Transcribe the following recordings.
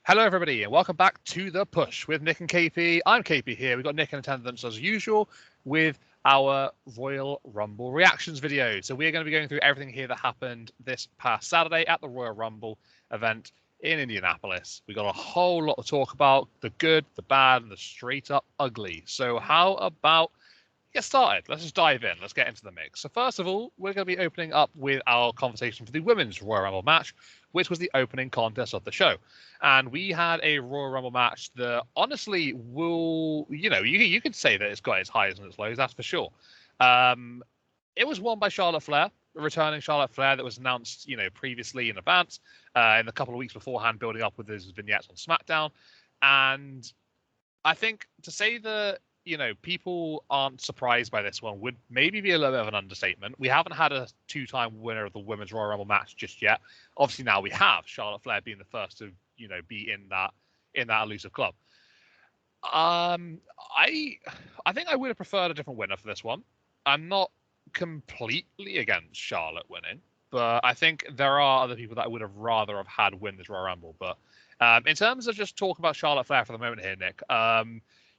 Hello, everybody, and welcome back to The Push with Nick and KP. I'm KP here. We've got Nick in attendance as usual with our Royal Rumble reactions video. So we're going to be going through everything here that happened this past Saturday at the Royal Rumble event in Indianapolis. We got a whole lot to talk about, the good, the bad, and the straight up ugly. So how about get started? Let's just dive in. Let's get into the mix. So first of all, we're going to be opening up with our conversation for the women's Royal Rumble match, which was the opening contest of the show. And we had a Royal Rumble match that honestly will, you could say that it's got its highs and its lows, that's for sure. It was won by Charlotte Flair, returning Charlotte Flair that was announced, previously in advance, in a couple of weeks beforehand, building up with his vignettes on SmackDown. And I think to say that, people aren't surprised by this one would maybe be a little bit of an understatement. We haven't had a two-time winner of the Women's Royal Rumble match just yet. Obviously now we have, Charlotte Flair being the first to, be in that elusive club. I think I would have preferred a different winner for this one. I'm not completely against Charlotte winning, but I think there are other people that I would have rather have had win this Royal Rumble. But in terms of just talking about Charlotte Flair for the moment here, Nick,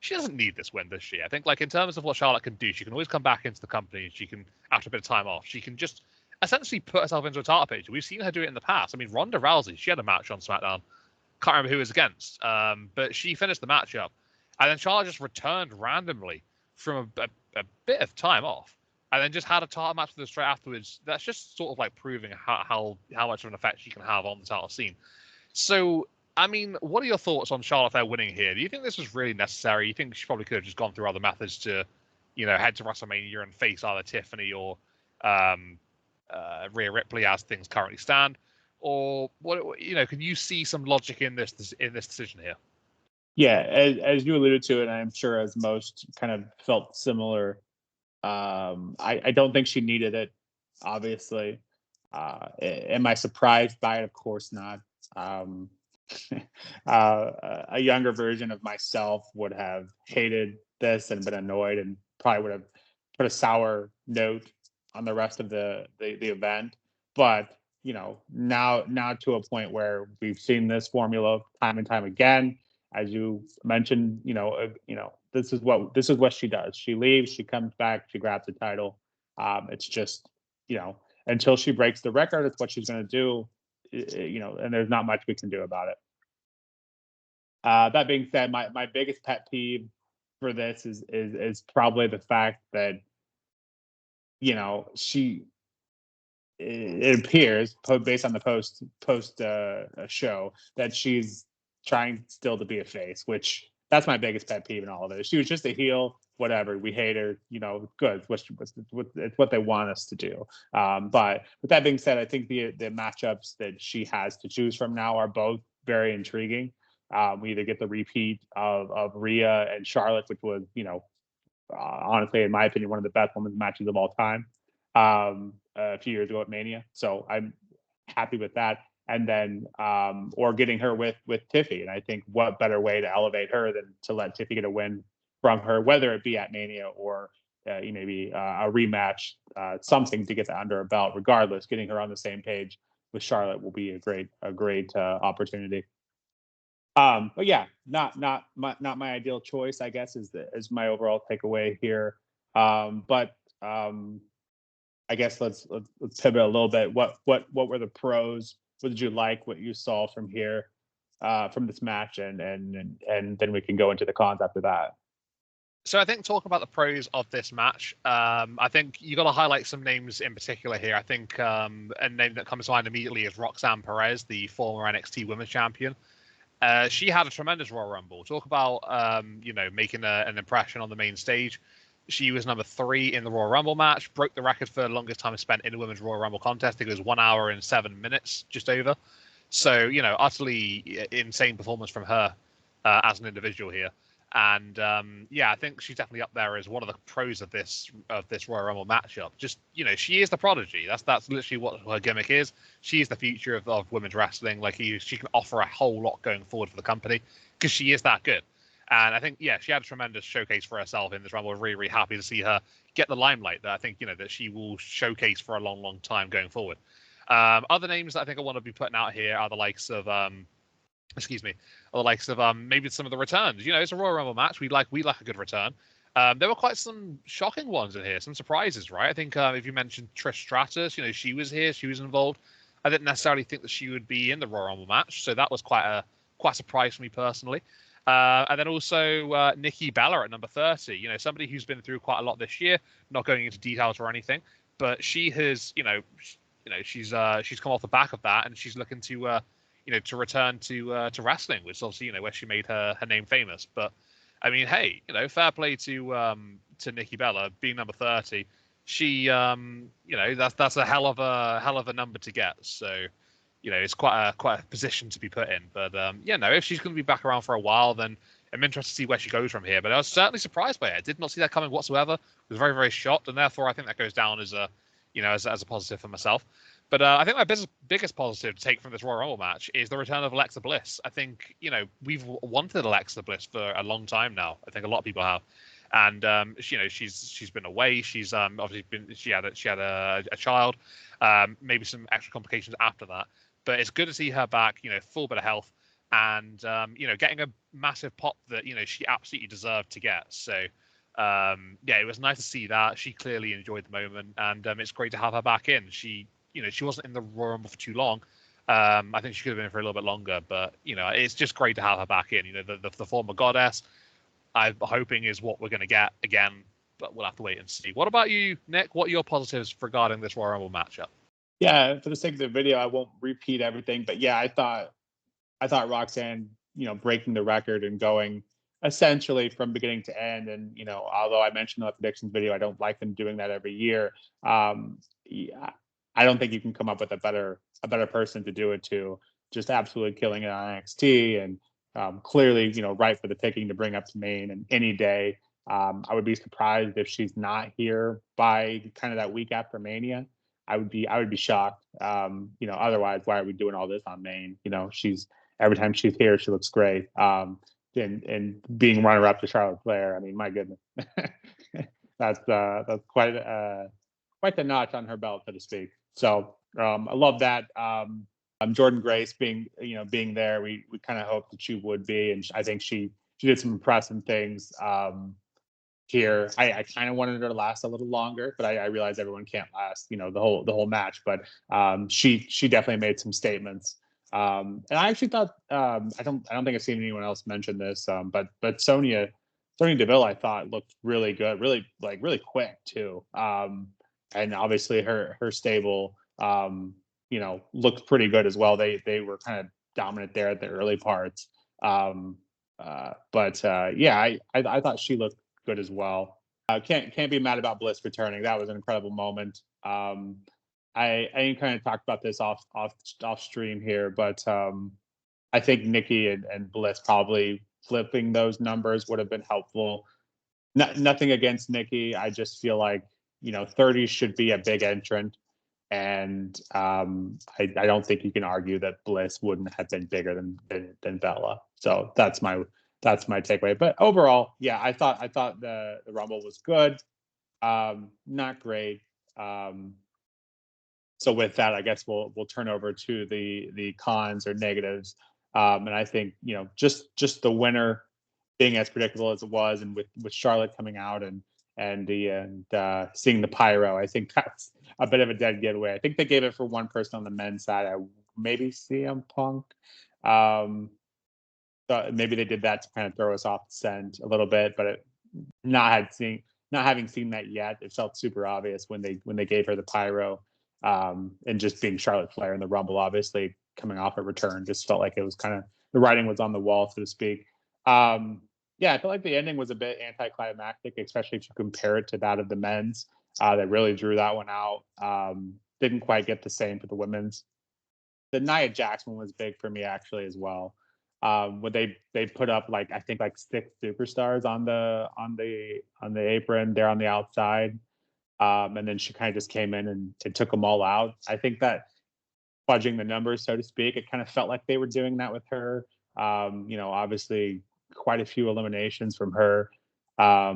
she doesn't need this win, does she? I think, in terms of what Charlotte can do, she can always come back into the company. She can, after a bit of time off, she can just essentially put herself into a title picture. We've seen her do it in the past. I mean, Ronda Rousey, she had a match on SmackDown. Can't remember who it was against, but she finished the match up. And then Charlotte just returned randomly from a bit of time off, and then just had a title match with her straight afterwards. That's just sort of proving how much of an effect she can have on the title scene. So, I mean, what are your thoughts on Charlotte Flair winning here? Do you think this was really necessary? You think she probably could have just gone through other methods to, head to WrestleMania and face either Tiffany or Rhea Ripley as things currently stand? Or what? Can you see some logic in this decision here? Yeah, as you alluded to, and I'm sure as most kind of felt similar. I don't think she needed it. Obviously, am I surprised by it? Of course not. A younger version of myself would have hated this and been annoyed, and probably would have put a sour note on the rest of the event. But now to a point where we've seen this formula time and time again. As you mentioned, this is what she does. She leaves, she comes back, she grabs the title. It's just, until she breaks the record, it's what she's going to do. And there's not much we can do about it. That being said, my biggest pet peeve for this is probably the fact that, it appears based on the post show that she's trying still to be a face, which that's my biggest pet peeve in all of it. She was just a heel, whatever. We hate her, good. It's what they want us to do. But with that being said, I think the matchups that she has to choose from now are both very intriguing. We either get the repeat of Rhea and Charlotte, which was, honestly, in my opinion, one of the best women's matches of all time a few years ago at Mania. So I'm happy with that. And then, or getting her with Tiffy. And I think what better way to elevate her than to let Tiffy get a win from her, whether it be at Mania or maybe a rematch, something to get that under her belt. Regardless, getting her on the same page with Charlotte will be a great opportunity. But yeah, not my ideal choice, I guess, is my overall takeaway here. But I guess let's pivot a little bit. What were the pros? What did you like? What you saw from here, from this match, and then we can go into the cons after that. So I think talking about the pros of this match, I think you got to highlight some names in particular here. I think a name that comes to mind immediately is Roxanne Perez, the former NXT Women's Champion. She had a tremendous Royal Rumble. Talk about making an impression on the main stage. She was number 3 in the Royal Rumble match, broke the record for the longest time spent in a women's Royal Rumble contest. I think it was 1 hour and 7 minutes, just over. So, utterly insane performance from her as an individual here. And I think she's definitely up there as one of the pros of this Royal Rumble matchup. Just, she is the prodigy. That's literally what her gimmick is. She is the future of women's wrestling. She can offer a whole lot going forward for the company because she is that good. And I think, she had a tremendous showcase for herself in this Rumble. We're really, really happy to see her get the limelight that I think, that she will showcase for a long, long time going forward. Other names that I think I want to be putting out here are the likes of excuse me, or the likes of maybe some of the returns. You know, it's a Royal Rumble match. We like a good return. There were quite some shocking ones in here, some surprises, right? I think if you mentioned Trish Stratus, you know, she was here, she was involved. I didn't necessarily think that she would be in the Royal Rumble match, so that was quite a surprise for me personally. And then also Nikki Bella at number 30, you know, somebody who's been through quite a lot this year, not going into details or anything, but she has, she's come off the back of that, and she's looking to to return to wrestling, which is obviously, you know, where she made her name famous. But I mean, hey, you know, fair play to Nikki Bella being number 30. She, that's a hell of a number to get. So, you know, it's quite a position to be put in. But if she's going to be back around for a while, then I'm interested to see where she goes from here. But I was certainly surprised by it. I did not see that coming whatsoever. I was very, very shocked, and therefore I think that goes down as a positive for myself. But I think my biggest positive to take from this Royal Rumble match is the return of Alexa Bliss. I think, you know, we've wanted Alexa Bliss for a long time now. I think a lot of people have, and she's been away. She's obviously she had a child, maybe some extra complications after that. But it's good to see her back, you know, full bit of health, and getting a massive pop that, you know, she absolutely deserved to get. So it was nice to see that. She clearly enjoyed the moment, and it's great to have her back in. She wasn't in the Royal Rumble for too long. I think she could have been in for a little bit longer, but, you know, it's just great to have her back in. You know, the former goddess, I'm hoping, is what we're going to get again, but we'll have to wait and see. What about you, Nick? What are your positives regarding this Royal Rumble matchup? Yeah, for the sake of the video, I won't repeat everything, but yeah, I thought Roxanne, you know, breaking the record and going essentially from beginning to end. And, you know, although I mentioned in the predictions video, I don't like them doing that every year. Yeah, I don't think you can come up with a better person to do it to. Just absolutely killing it on NXT, and clearly, you know, right for the picking to bring up to main and any day. I would be surprised if she's not here by kind of that week after Mania. I would be shocked. Otherwise, why are we doing all this on main? You know, every time she's here, she looks great. And being runner up to Charlotte Flair, I mean, my goodness, that's quite the notch on her belt, so to speak. So I love that. Jordan Grace being there, we kind of hoped that she would be, and I think she did some impressive things. Here, I kind of wanted her to last a little longer, but I realized everyone can't last, you know, the whole match. But she definitely made some statements. And I actually thought I don't think I've seen anyone else mention this, but Sonya Deville, I thought, looked really good, really quick too. And obviously her stable looked pretty good as well. They were kind of dominant there at the early parts. I thought she looked good as well. Can't be mad about Bliss returning. That was an incredible moment. I kind of talked about this off stream here, but I think Nikki and Bliss probably flipping those numbers would have been helpful. Nothing against Nikki. I just feel like, you know, 30 should be a big entrant, and I don't think you can argue that Bliss wouldn't have been bigger than Bella. So that's my takeaway. But overall, yeah, I thought the Rumble was good, not great. So with that, I guess we'll turn over to the cons or negatives. And I think, you know, just the winner being as predictable as it was, and with Charlotte coming out and seeing the pyro, I think that's a bit of a dead giveaway. I think they gave it for one person on the men's side, maybe CM Punk. So maybe they did that to kind of throw us off the scent a little bit, but not having seen that yet, it felt super obvious when they gave her the pyro, and just being Charlotte Flair in the Rumble, obviously coming off a return, just felt like it was kind of the writing was on the wall, so to speak. I felt like the ending was a bit anticlimactic, especially if you compare it to that of the men's. That really drew that one out. Didn't quite get the same for the women's. The Nia Jax one was big for me actually as well. When they put up I think 6 superstars on the apron there on the outside, and then she kind of just came in and took them all out. I think that fudging the numbers, so to speak, it kind of felt like they were doing that with her. Obviously quite a few eliminations from her. I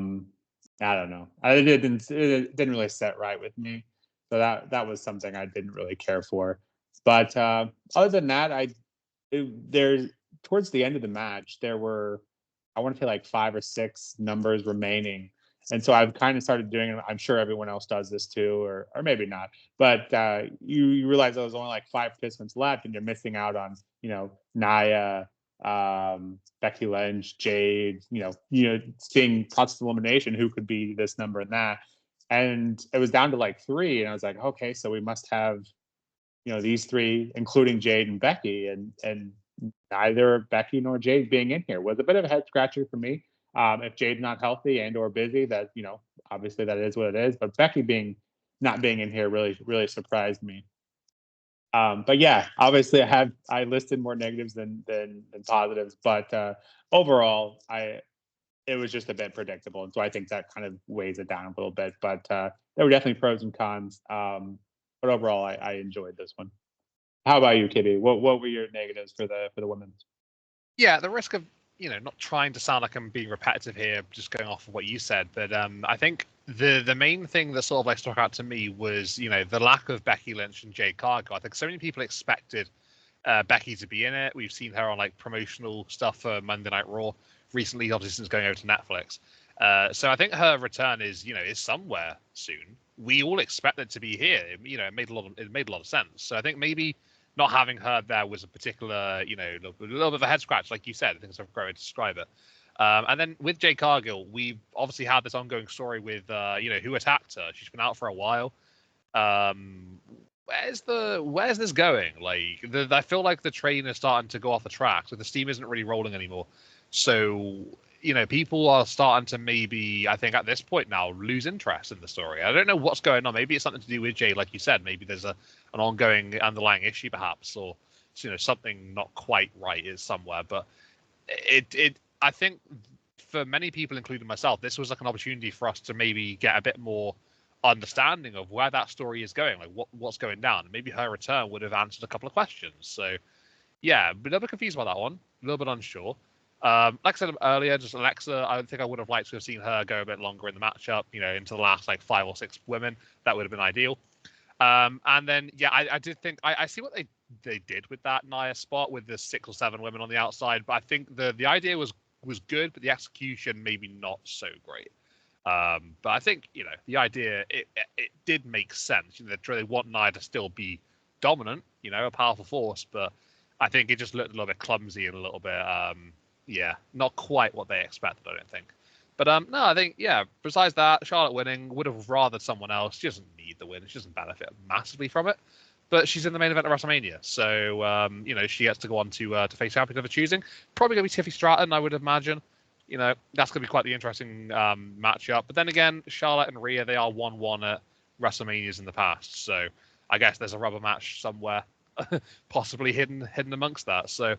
don't know. It didn't really set right with me. So that was something I didn't really care for. But other than that, towards the end of the match, there were, I want to say like 5 or 6 numbers remaining. And so I've kind of started doing it. I'm sure everyone else does this too, or maybe not. But you realize there's only like 5 participants left, and you're missing out on, Nia, Becky Lynch, Jade, seeing process of elimination, who could be this number and that. And it was down to like 3, and I was like, okay, so we must have, these 3, including Jade and Becky, and neither Becky nor Jade being in here was a bit of a head scratcher for me. If Jade's not healthy and or busy, that obviously that is what it is. But Becky not being in here really surprised me. But yeah, obviously I listed more negatives than positives, but overall it was just a bit predictable, and so I think that kind of weighs it down a little bit. But there were definitely pros and cons. But overall, I enjoyed this one. How about you, Kitty? What were your negatives for the women's? Yeah, the risk of not trying to sound like I'm being repetitive here, just going off of what you said, but I think the main thing that sort of like stuck out to me was the lack of Becky Lynch and Jade Cargill. I think so many people expected Becky to be in it. We've seen her on like promotional stuff for Monday Night Raw recently, obviously since going over to Netflix. So I think her return is somewhere soon. We all expect it to be here. It made a lot of sense. So I think maybe not having her there was a particular, a little bit of a head scratch, like you said. I think it's a great way to describe it. And then with Jade Cargill, we've obviously had this ongoing story with, who attacked her. She's been out for a while. Where's this going? Like, I feel like the train is starting to go off the tracks. So the steam isn't really rolling anymore. So, people are starting to maybe, I think at this point now, lose interest in the story. I don't know what's going on. Maybe it's something to do with Jay, like you said. Maybe there's an ongoing underlying issue, perhaps, or something not quite right is somewhere. But I think for many people, including myself, this was like an opportunity for us to maybe get a bit more understanding of where that story is going, like what's going down. And maybe her return would have answered a couple of questions. So, yeah, a little bit confused by that one, a little bit unsure. Like I said earlier, just Alexa, I think I would have liked to have seen her go a bit longer in the matchup, into the last like 5 or 6 women. That would have been ideal. And then, yeah, I did think I see what they did with that Nia spot with the 6 or 7 women on the outside, but I think the idea was good, but the execution maybe not so great. But I think the idea it did make sense. They want Nia to still be dominant, a powerful force, but I think it just looked a little bit clumsy and a little bit not quite what they expected, I don't think. But no, I think besides that, Charlotte winning, would have rathered someone else. She doesn't need the win. She doesn't benefit massively from it. But she's in the main event of WrestleMania, so she gets to go on to face champion of her choosing. Probably going to be Tiffy Stratton, I would imagine. That's going to be quite the interesting matchup. But then again, Charlotte and Rhea, they are 1-1 at WrestleManias in the past, so I guess there's a rubber match somewhere, possibly hidden amongst that. So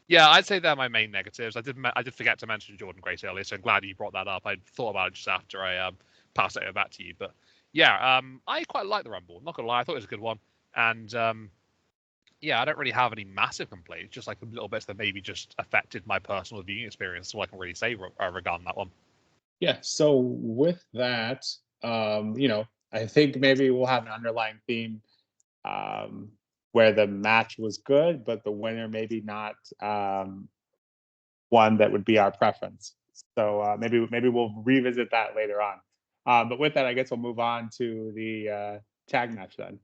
yeah, I'd say they're my main negatives. I did forget to mention Jordan Grace earlier, so I'm glad you brought that up. I thought about it just after I passed it over back to you. But yeah, I quite like the Rumble. Not gonna lie, I thought it was a good one. And I don't really have any massive complaints, just like little bits that maybe just affected my personal viewing experience. So I can really say regarding that one. Yeah. So with that, I think maybe we'll have an underlying theme. Where the match was good, but the winner maybe not one that would be our preference. So maybe we'll revisit that later on. But with that, I guess we'll move on to the tag match then.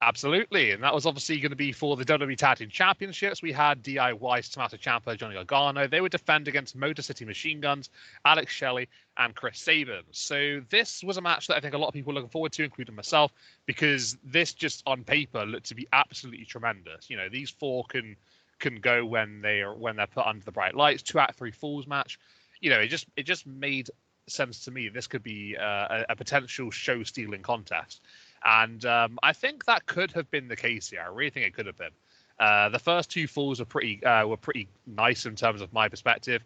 Absolutely, and that was obviously going to be for the WWE Tag Team Championships. We had DIY, Tommaso Ciampa, Johnny Gargano. They would defend against Motor City Machine Guns, Alex Shelley, and Chris Sabin. So this was a match that I think a lot of people were looking forward to, including myself, because this just on paper looked to be absolutely tremendous. These 4 can go when they're put under the bright lights. 2 out of 3 falls match. It just made sense to me. This could be a potential show-stealing contest. And I think that could have been the case here. I really think it could have been. The first 2 falls were pretty nice in terms of my perspective.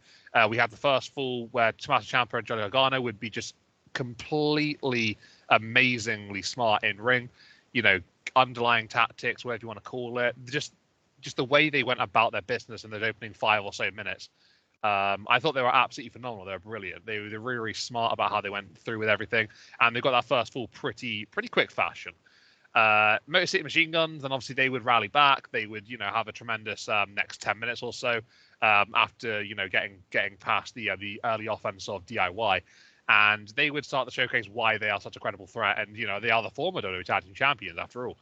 We had the first fall where Tommaso Ciampa and Johnny Gargano would be just completely amazingly smart in ring. Underlying tactics, whatever you want to call it. Just the way they went about their business in the opening 5 or so minutes. I thought they were absolutely phenomenal. They were brilliant. They were really smart about how they went through with everything, and they got that first fall pretty quick fashion. Motor City Machine Guns, then obviously they would rally back. They would, have a tremendous next 10 minutes or so after, getting past the early offense of DIY. And they would start to showcase why they are such a credible threat. And, they are the former WWE Tag Team Champions, after all.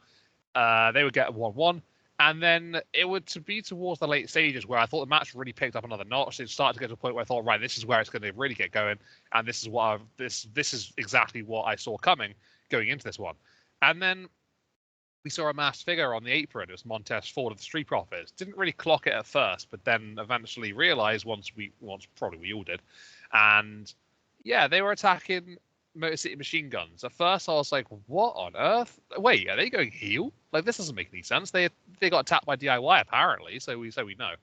They would get a 1-1. And then it would be towards the late stages where I thought the match really picked up another notch. It started to get to a point where I thought, right, this is where it's going to really get going. And this is this is exactly what I saw coming going into this one. And then we saw a masked figure on the apron. It was Montez Ford of the Street Profits. Didn't really clock it at first, but then eventually realized once probably we all did. And yeah, they were attacking Motor City Machine Guns. At first, I was like, what on earth? Wait, are they going heel? Like, this doesn't make any sense. They got attacked by DIY, apparently, so we know.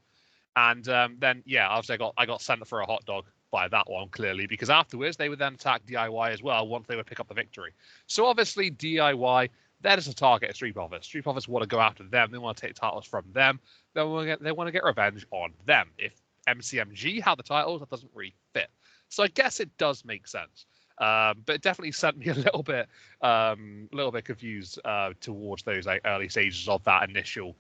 And then, yeah, obviously I got sent for a hot dog by that one, clearly, because afterwards they would then attack DIY as well once they would pick up the victory. So obviously DIY, they're just a target of Street Profits. Street Profits want to go after them. They want to take titles from them. They want to get revenge on them. If MCMG had the titles, that doesn't really fit. So I guess it does make sense. But it definitely sent me a little bit confused towards those early stages of that initial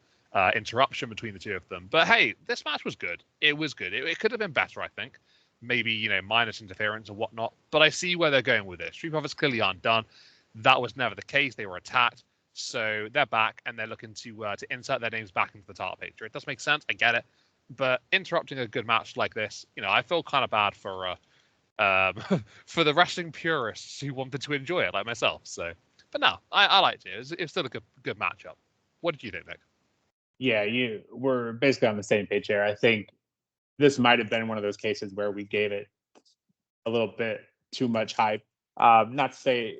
interruption between the two of them. But hey, this match was good. It was good. It could have been better, I think. Maybe minus interference and whatnot. But I see where they're going with this. Street Profits clearly aren't done. That was never the case. They were attacked, so they're back and they're looking to insert their names back into the title picture. It does make sense. I get it. But interrupting a good match like this, I feel kind of bad for for the wrestling purists who wanted to enjoy it, like myself. So, but no, I liked it. It was still a good matchup. What did you think, Nick? Yeah, we're basically on the same page here. I think this might have been one of those cases where we gave it a little bit too much hype. Not to say,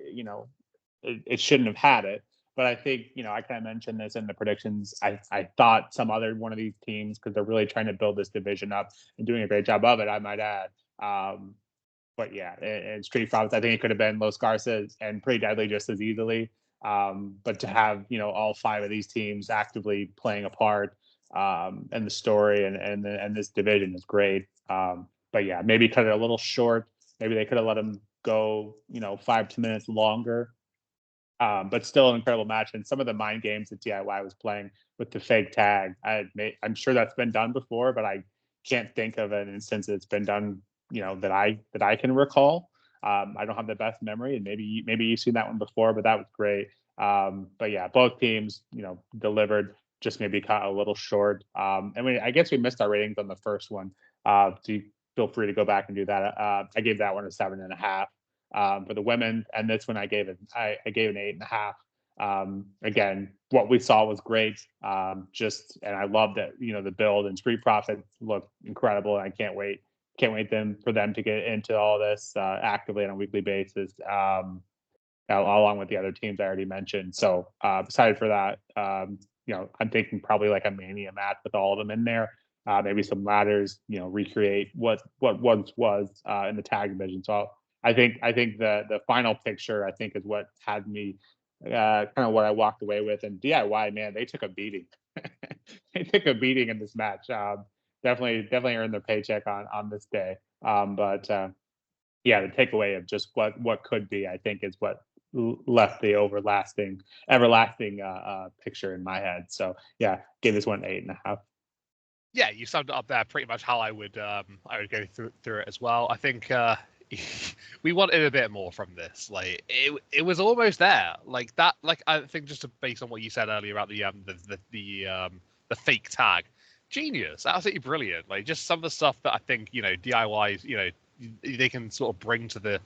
it shouldn't have had it, but I think, I kind of mentioned this in the predictions. I thought some other one of these teams, because they're really trying to build this division up and doing a great job of it, I might add. But yeah, and Street Profits, I think it could have been Los Garças and Pretty Deadly just as easily. But to have, all 5 of these teams actively playing a part in the story and this division is great. But yeah, maybe cut it a little short. Maybe they could have let them go, 5-10 minutes longer. But still an incredible match. And some of the mind games that DIY was playing with the fake tag, I'm sure that's been done before, but I can't think of an instance that's been done, that I can recall. I don't have the best memory, and maybe you've seen that one before, but that was great. But yeah, both teams, delivered, just maybe caught a little short. I guess we missed our ratings on the first one. So you feel free to go back and do that. I gave that one a 7.5 for the women, and this one I gave an 8.5. Again, what we saw was great. And I love that, the build and Street Profits look incredible, and I can't wait for them to get into all this actively on a weekly basis, along with the other teams I already mentioned. So aside for that, I'm thinking probably like a Mania match with all of them in there. Maybe some ladders, recreate what once was in the tag division. So I think the final picture, I think, is what had me kind of what I walked away with. And DIY, man, they took a beating. They took a beating in this match. Definitely earned their paycheck on this day. But yeah, the takeaway of just what could be, I think, is what left the everlasting picture in my head. So yeah, give this one 8.5. Yeah, you summed it up there pretty much how I would go through it as well. I think we wanted a bit more from this. Like it was almost there. Like that. Like I think just based on what you said earlier about the fake tag. Genius, absolutely brilliant. Like just some of the stuff that I think DIYs they can sort of bring to the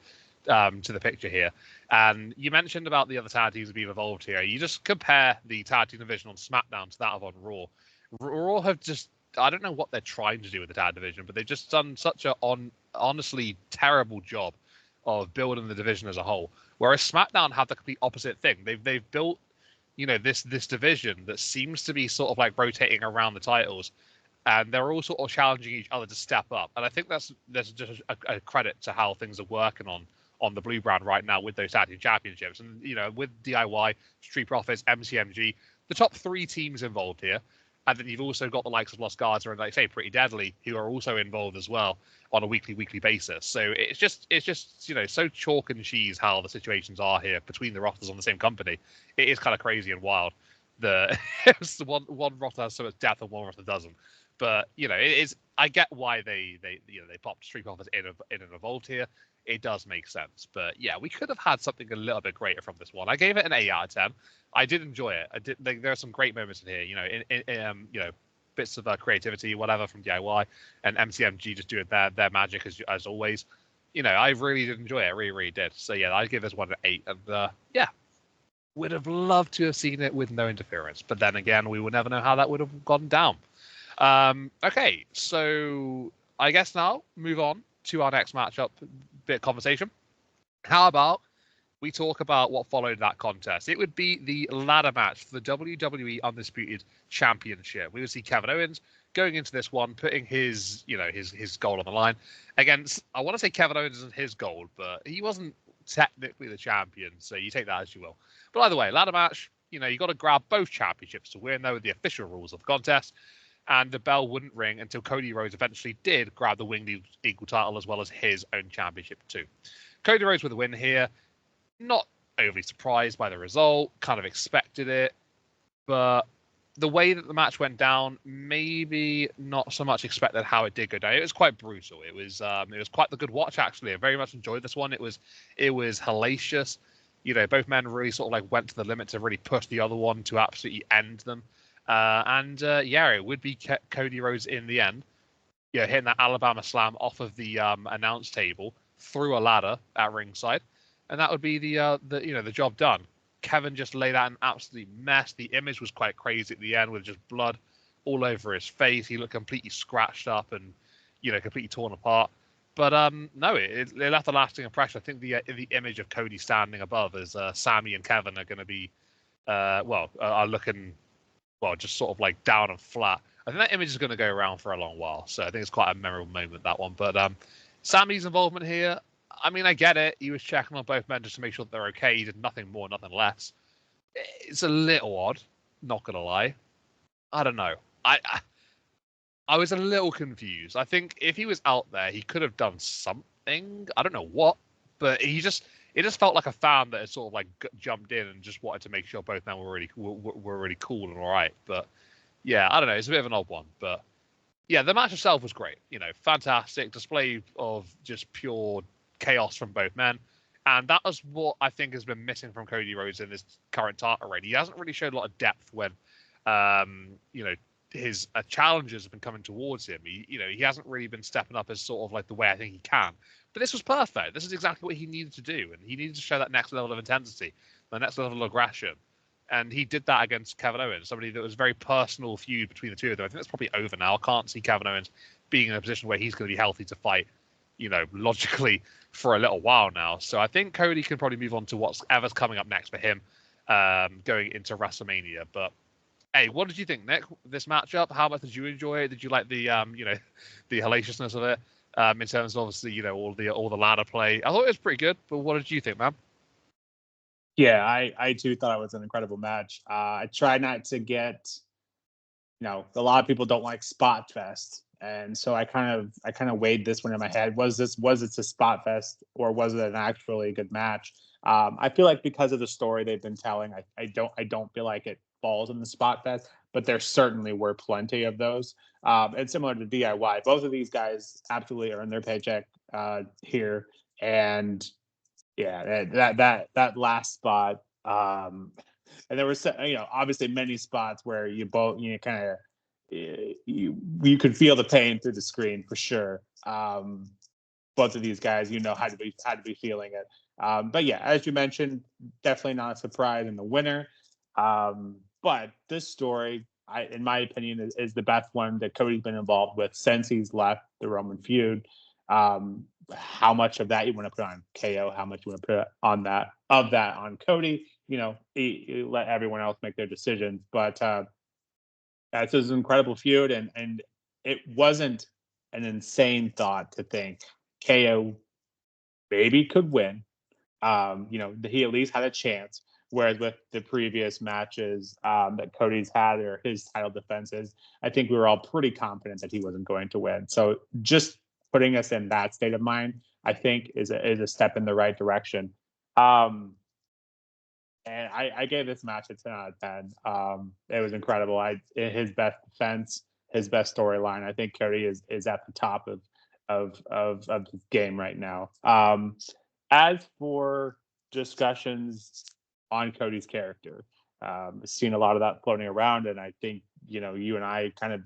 picture here. And you mentioned about the other tag teams being involved here. You just compare the tag team division on SmackDown to that of on Raw. Raw have just, I don't know what they're trying to do with the tag division, but they've just done such a honestly terrible job of building the division as a whole. Whereas SmackDown have the complete opposite thing. They've built this division that seems to be sort of like rotating around the titles, and they're all sort of challenging each other to step up. And I think that's just a credit to how things are working on the blue brand right now with those tag team championships. And with DIY, Street Profits, MCMG, the top 3 teams involved here And then you've also got the likes of Los Garza and, like I say, Pretty Deadly, who are also involved as well on a weekly basis. So it's just so chalk and cheese how the situations are here between the rosters on the same company. It is kind of crazy and wild. One roster has so much depth and one roster doesn't. But it is. I get why they popped Street Profits in and evolved here. It does make sense. But yeah, we could have had something a little bit greater from this one. I gave it an 8 out of 10. I did enjoy it. I did. There are some great moments in here. In bits of creativity, whatever from DIY and MCMG just doing their magic as always. I really did enjoy it. I really, really did. So yeah, I'd give this one an 8. And yeah, would have loved to have seen it with no interference. But then again, we will never know how that would have gone down. Okay, so I guess now move on to our next matchup bit conversation. How about we talk about what followed that contest? It would be the ladder match for the WWE Undisputed Championship. We would see Kevin Owens going into this one, putting his gold on the line against, I want to say Kevin Owens isn't his gold, but he wasn't technically the champion, so you take that as you will. But either way, ladder match, you got to grab both championships to win. They were the official rules of the contest. And the bell wouldn't ring until Cody Rhodes eventually did grab the Winged Eagle title as well as his own championship too. Cody Rhodes with a win here. Not overly surprised by the result. Kind of expected it. But the way that the match went down, maybe not so much expected how it did go down. It was quite brutal. It was quite the good watch, actually. I very much enjoyed this one. It was hellacious. Both men really sort of like went to the limit to really push the other one to absolutely end them. It would be Cody Rhodes in the end, hitting that Alabama slam off of the announce table through a ladder at ringside, and that would be the job done. Kevin just laid out an absolute mess. The image was quite crazy at the end with just blood all over his face. He looked completely scratched up and completely torn apart. But no, it left a lasting impression. I think the image of Cody standing above as Sammy and Kevin are going to be are looking. Well, just sort of like down and flat. I think that image is going to go around for a long while. So I think it's quite a memorable moment, that one. But Sammy's involvement here, I mean, I get it. He was checking on both men just to make sure that they're okay. He did nothing more, nothing less. It's a little odd, not going to lie. I don't know. I was a little confused. I think if he was out there, he could have done something. I don't know what, but it just felt like a fan that had sort of like jumped in and just wanted to make sure both men were really cool and all right. But yeah, I don't know. It's a bit of an odd one, but yeah, the match itself was great. Fantastic display of just pure chaos from both men. And that was what I think has been missing from Cody Rhodes in this current title reign. He hasn't really showed a lot of depth when, his challenges have been coming towards him. He hasn't really been stepping up as sort of like the way I think he can. But this was perfect. This is exactly what he needed to do. And he needed to show that next level of intensity, the next level of aggression. And he did that against Kevin Owens, somebody that was a very personal feud between the two of them. I think that's probably over now. I can't see Kevin Owens being in a position where he's going to be healthy to fight, logically for a little while now. So I think Cody can probably move on to whatever's coming up next for him going into WrestleMania. But hey, what did you think, Nick? This matchup? How much did you enjoy it? Did you like the the hellaciousness of it? In terms of obviously, all the ladder play. I thought it was pretty good, but what did you think, man? Yeah, I too thought it was an incredible match. I try not to get, a lot of people don't like spot fest, and so I kind of weighed this one in my head. Was it a spot fest or was it an actually good match? I feel like because of the story they've been telling, I don't feel like it falls in the spot fest, but there certainly were plenty of those. And similar to DIY, both of these guys absolutely earned their paycheck here. And yeah, that last spot, and there was obviously many spots where you both kind of you could feel the pain through the screen for sure. Both of these guys, how to be feeling it. But yeah, as you mentioned, definitely not a surprise in the winner. But this story, in my opinion, is the best one that Cody's been involved with since he's left the Roman feud. How much of that you want to put on KO? How much you want to put on Cody? He let everyone else make their decisions. But that's an incredible feud, and it wasn't an insane thought to think KO maybe could win. He at least had a chance Whereas with the previous matches that Cody's had or his title defenses, I think we were all pretty confident that he wasn't going to win. So just putting us in that state of mind, I think is a step in the right direction. And I gave this match a 10 out of 10. It was incredible. His best defense, his best storyline. I think Cody is at the top of his game right now. As for discussions on Cody's character, I've seen a lot of that floating around, and I think you and I kind of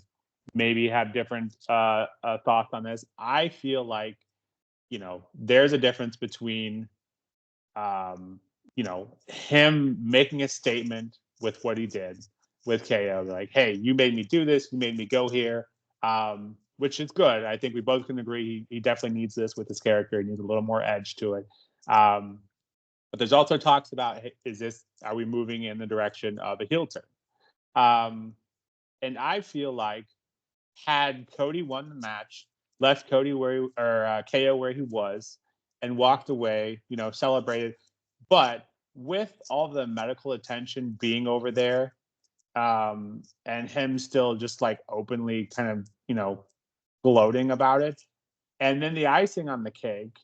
maybe have different thoughts on this. I feel like there's a difference between him making a statement with what he did with KO, like, hey, you made me do this, you made me go here, which is good. I think we both can agree he definitely needs this with his character. He needs a little more edge to it. But there's also talks about, are we moving in the direction of a heel turn? And I feel like had Cody won the match, left Cody KO where he was, and walked away, celebrated, but with all the medical attention being over there, and him still just like openly kind of, gloating about it. And then the icing on the cake,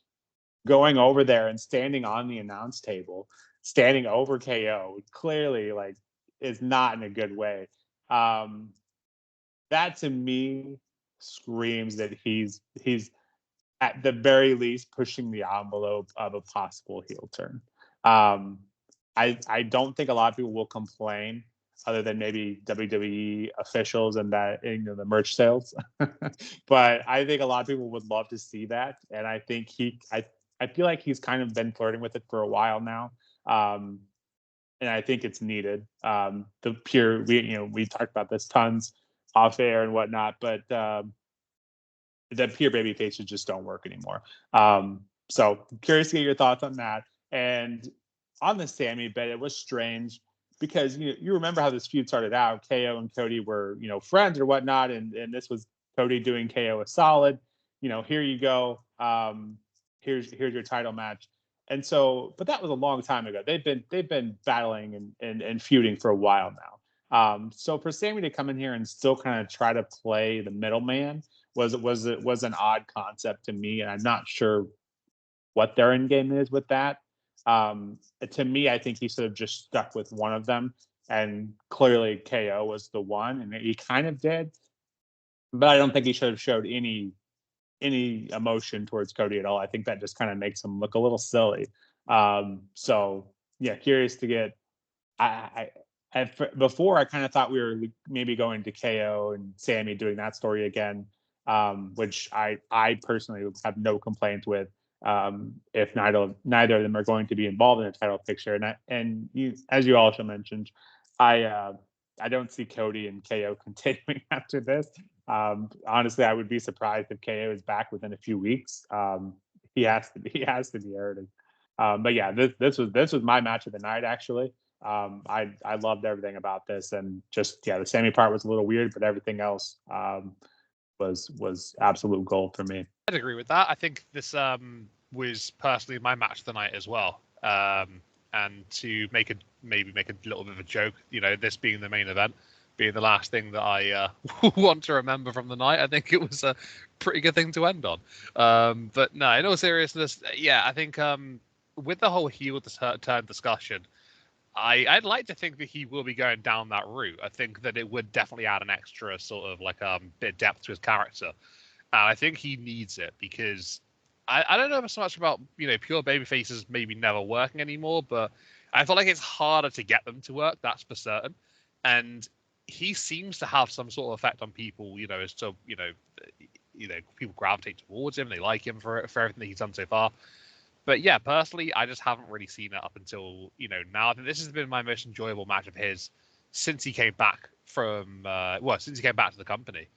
going over there and standing on the announce table, standing over KO, clearly like is not in a good way. That to me screams that he's at the very least pushing the envelope of a possible heel turn. I don't think a lot of people will complain, other than maybe WWE officials and that the merch sales. But I think a lot of people would love to see that, and I think I feel like he's kind of been flirting with it for a while now, and I think it's needed. We talked about this tons off air and whatnot, but the pure baby faces just don't work anymore. So curious to get your thoughts on that. And on the Sammy bit, it was strange because you remember how this feud started out. KO and Cody were friends or whatnot, and this was Cody doing KO a solid. Here you go. Here's your title match. And so, but that was a long time ago. They've been battling and feuding for a while now. So for Sammy to come in here and still kind of try to play the middleman was an odd concept to me, and I'm not sure what their end game is with that. To me, I think he should have just stuck with one of them, and clearly KO was the one, and he kind of did. But I don't think he should have showed any emotion towards Cody at all. I think that just kind of makes him look a little silly. So yeah, curious to get. Before I kind of thought we were maybe going to KO and Sammy doing that story again, which I personally have no complaints with. If neither of them are going to be involved in a title picture, and as you also mentioned, I don't see Cody and KO continuing after this. Honestly, I would be surprised if KO is back within a few weeks. He has to be hurting. But yeah, this was my match of the night actually. I loved everything about this, and just the Sammy part was a little weird, but everything else was absolute gold for me. I'd agree with that. I think this was personally my match of the night as well. And to make a little bit of a joke, this being the main event, being the last thing that I want to remember from the night, I think it was a pretty good thing to end on. But no, in all seriousness, yeah, I think with the whole heel turn discussion, I'd like to think that he will be going down that route. I think that it would definitely add an extra sort of like bit of depth to his character. And I think he needs it because I don't know so much about, pure baby faces maybe never working anymore, but I feel like it's harder to get them to work, that's for certain. And he seems to have some sort of effect on people, as to, people gravitate towards him. They like him for everything that he's done so far. But yeah, personally, I just haven't really seen it up until, now. I think this has been my most enjoyable match of his since he came back since he came back to the company.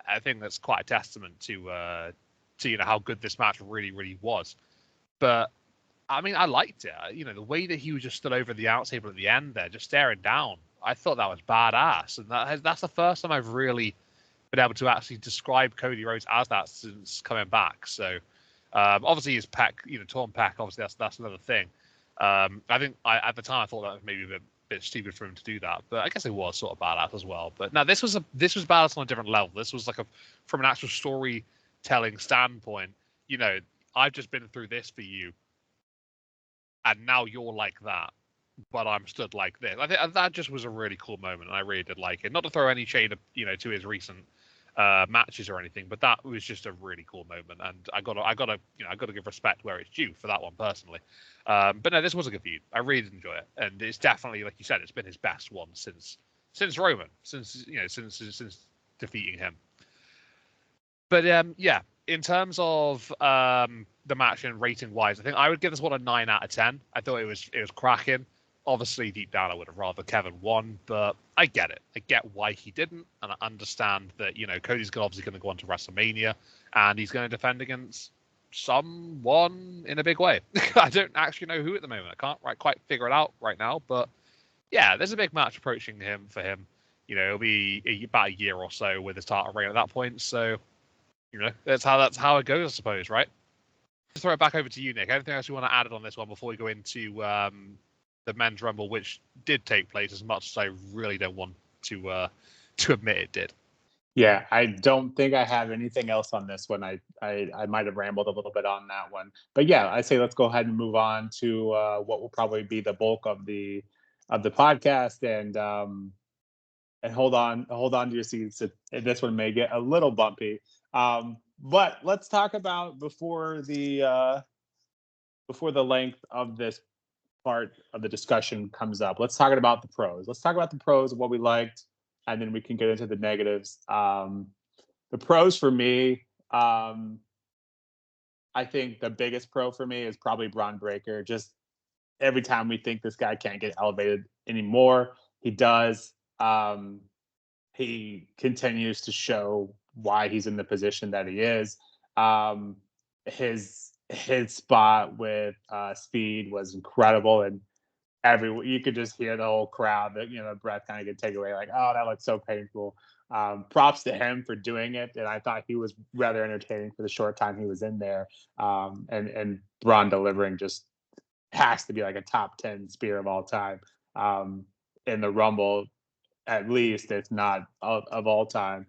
I think that's quite a testament to how good this match really, really was. But I mean, I liked it. The way that he was just stood over the announce table at the end there, just staring down. I thought that was badass, and that's the first time I've really been able to actually describe Cody Rhodes as that since coming back. So obviously his pec, torn pec, obviously that's another thing. I think at the time I thought that was maybe a bit stupid for him to do that, but I guess it was sort of badass as well. But no, this was badass on a different level. This was like from an actual storytelling standpoint. You know, I've just been through this for you, and now you're like that, but I'm stood like this. I think that just was a really cool moment, and I really did like it. Not to throw any shade, to his recent matches or anything, but that was just a really cool moment, and I gotta give respect where it's due for that one personally. But no, this was a good feud. I really did enjoy it, and it's definitely, like you said, it's been his best one since Roman, since defeating him. But yeah, in terms of the match and rating wise, I think I would give this one a 9 out of 10. I thought it was cracking. Obviously, deep down, I would have rather Kevin won, but I get it. I get why he didn't, and I understand that, Cody's obviously going to go on to WrestleMania, and he's going to defend against someone in a big way. I don't actually know who at the moment. I can't quite figure it out right now, but yeah, there's a big match approaching him for him. It'll be about a year or so with his title reign at that point, so, that's how it goes, I suppose, right? Just throw it back over to you, Nick. Anything else you want to add on this one before we go into the men's rumble, which did take place, as much as I really don't want to admit it did? Yeah, I don't think I have anything else on this one. I might have rambled a little bit on that one, but yeah, I say let's go ahead and move on to what will probably be the bulk of the podcast, and hold on to your seats. This one may get a little bumpy, but let's talk about before the length of this part of the discussion comes up. Let's talk about the pros. Let's talk about the pros of what we liked, and then we can get into the negatives. The pros for me, I think the biggest pro for me is probably Braun Breaker. Just every time we think this guy can't get elevated anymore, he does. He continues to show why he's in the position that he is. His spot with Speed was incredible, and you could just hear the whole crowd, that breath kind of get taken away, like, oh, that looks so painful. Props to him for doing it, and I thought he was rather entertaining for the short time he was in there. And Braun delivering just has to be like a top 10 spear of all time in the Rumble, at least, if not of all time.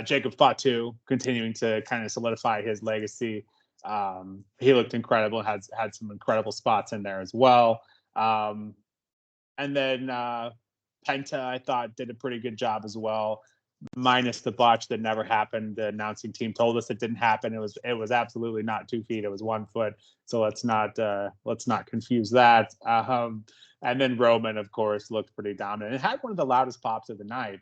Jacob Fatu continuing to kind of solidify his legacy. He looked incredible, had some incredible spots in there as well. And then Penta, I thought, did a pretty good job as well, minus the botch that never happened. The announcing team told us it didn't happen. It was absolutely not 2 feet. It was 1 foot. So let's not confuse that. And then Roman, of course, looked pretty dominant. It had one of the loudest pops of the night,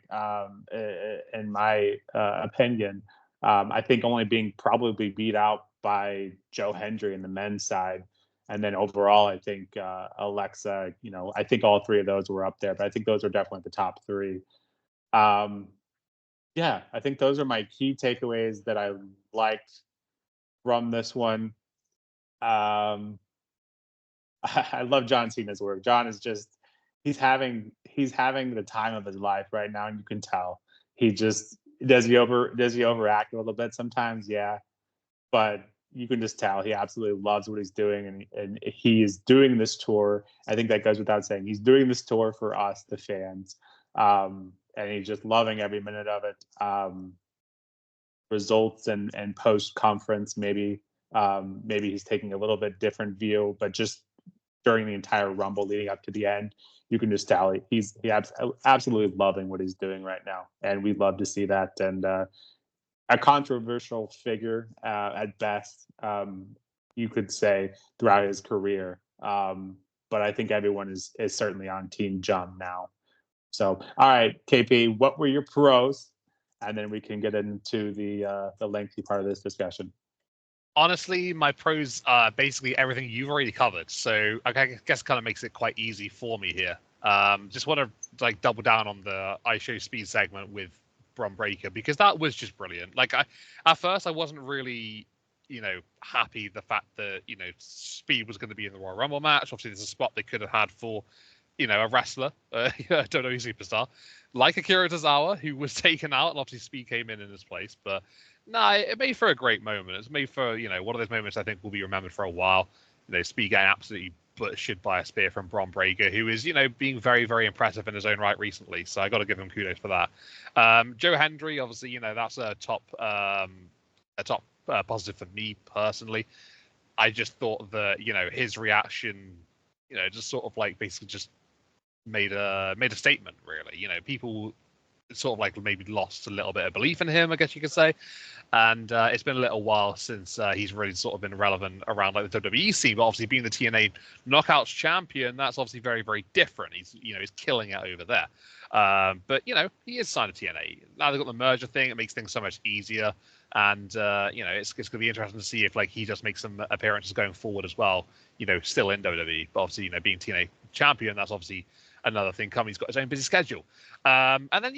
in my opinion. I think only being probably beat out by Joe Hendry in the men's side. And then overall, I think Alexa, I think all three of those were up there, but I think those are definitely the top three. Yeah, I think those are my key takeaways that I liked from this one. I love John Cena's work. John is just he's having the time of his life right now, and you can tell. He just does he overact a little bit sometimes, yeah. But you can just tell he absolutely loves what he's doing, and he's doing this tour. I think that goes without saying. He's doing this tour for us, the fans. And he's just loving every minute of it. Results and post conference, maybe he's taking a little bit different view, but just during the entire Rumble leading up to the end, you can just tell he's absolutely loving what he's doing right now, and we'd love to see that. And a controversial figure at best, you could say, throughout his career, but I think everyone is certainly on Team John now. So, all right, KP, what were your pros? And then we can get into the lengthy part of this discussion. Honestly, my pros are basically everything you've already covered. So I guess kind of makes it quite easy for me here. Just want to double down on the I Show Speed segment with Braun Breaker, because that was just brilliant. At first I wasn't really, happy the fact that, Speed was going to be in the Royal Rumble match. Obviously there's a spot they could have had for, a wrestler, a WWE superstar, like Akira Tozawa, who was taken out, and obviously Speed came in his place. But no, it made for a great moment. It's made for, one of those moments I think will be remembered for a while. Speed getting absolutely butchered by a spear from Bron Breakker, who is, being very, very impressive in his own right recently. So I got to give him kudos for that. Joe Hendry, obviously, that's a top positive for me personally. I just thought that, his reaction, just sort of like basically just made a statement, really. People sort of like maybe lost a little bit of belief in him, I guess you could say. And it's been a little while since he's really sort of been relevant around like the WWE scene. But obviously, being the TNA Knockouts champion, that's obviously very, very different. He's killing it over there. But he is signed to TNA. Now they've got the merger thing; it makes things so much easier. And it's going to be interesting to see if like he just makes some appearances going forward as well. Still in WWE, but obviously being TNA champion, that's obviously another thing coming. He's got his own busy schedule. And then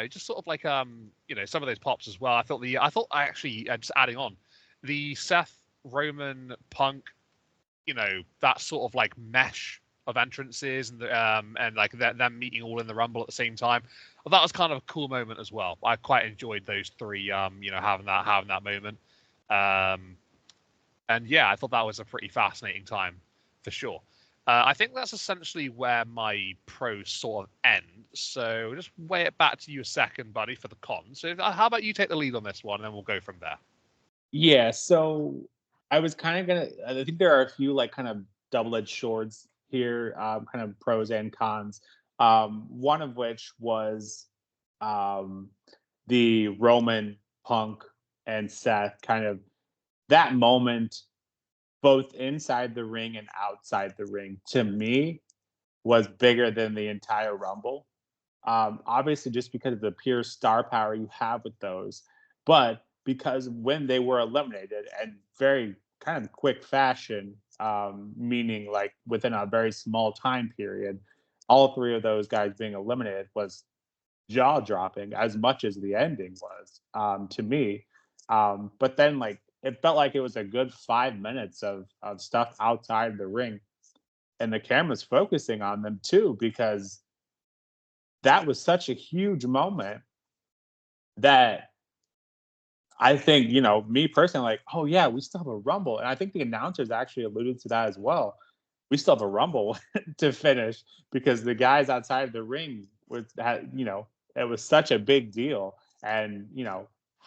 just sort of like some of those pops as well. I thought just adding on the Seth Roman Punk, that sort of like mesh of entrances and like them meeting all in the Rumble at the same time. Well, that was kind of a cool moment as well. I quite enjoyed those three having that moment. And yeah, I thought that was a pretty fascinating time for sure. I think that's essentially where my pros sort of end. So just weigh it back to you a second, buddy, for the cons. So how about you take the lead on this one, and then we'll go from there. Yeah, so I was kind of gonna. I think there are a few like kind of double-edged swords here, kind of pros and cons. One of which was the Roman Punk and Seth kind of that moment, both inside the ring and outside the ring, to me was bigger than the entire Rumble. Obviously, just because of the pure star power you have with those, but because when they were eliminated and very kind of quick fashion, meaning like within a very small time period, all three of those guys being eliminated was jaw dropping as much as the ending was to me. But then like it felt like it was a good 5 minutes of stuff outside the ring, and the camera's focusing on them too, because that was such a huge moment that I think, me personally, like, oh yeah, we still have a Rumble. And I think the announcers actually alluded to that as well. We still have a Rumble to finish, because the guys outside the ring it was such a big deal. And,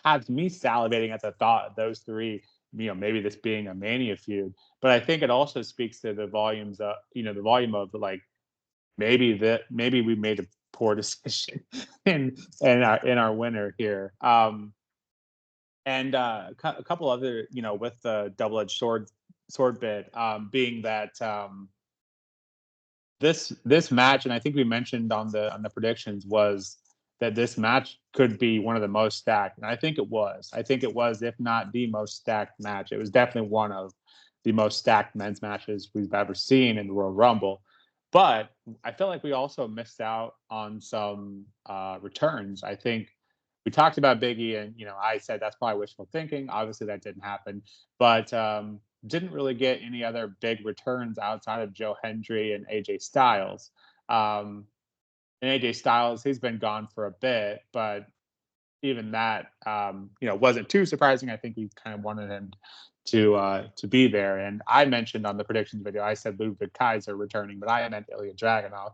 has me salivating at the thought of those three, maybe this being a Mania feud. But I think it also speaks to the volume of like, maybe we made a poor decision in our winner here. And a couple other, with the double-edged sword bit, being that this match, and I think we mentioned on the predictions, was that this match could be one of the most stacked, and I think it was. I think it was, if not the most stacked match. It was definitely one of the most stacked men's matches we've ever seen in the Royal Rumble. But I feel like we also missed out on some returns. I think we talked about Big E, and I said that's probably wishful thinking. Obviously, that didn't happen, but didn't really get any other big returns outside of Joe Hendry and AJ Styles. And AJ Styles, he's been gone for a bit, but even that, wasn't too surprising. I think we kind of wanted him to be there. And I mentioned on the predictions video, I said Ludwig Kaiser returning, but I meant Ilya Dragunov.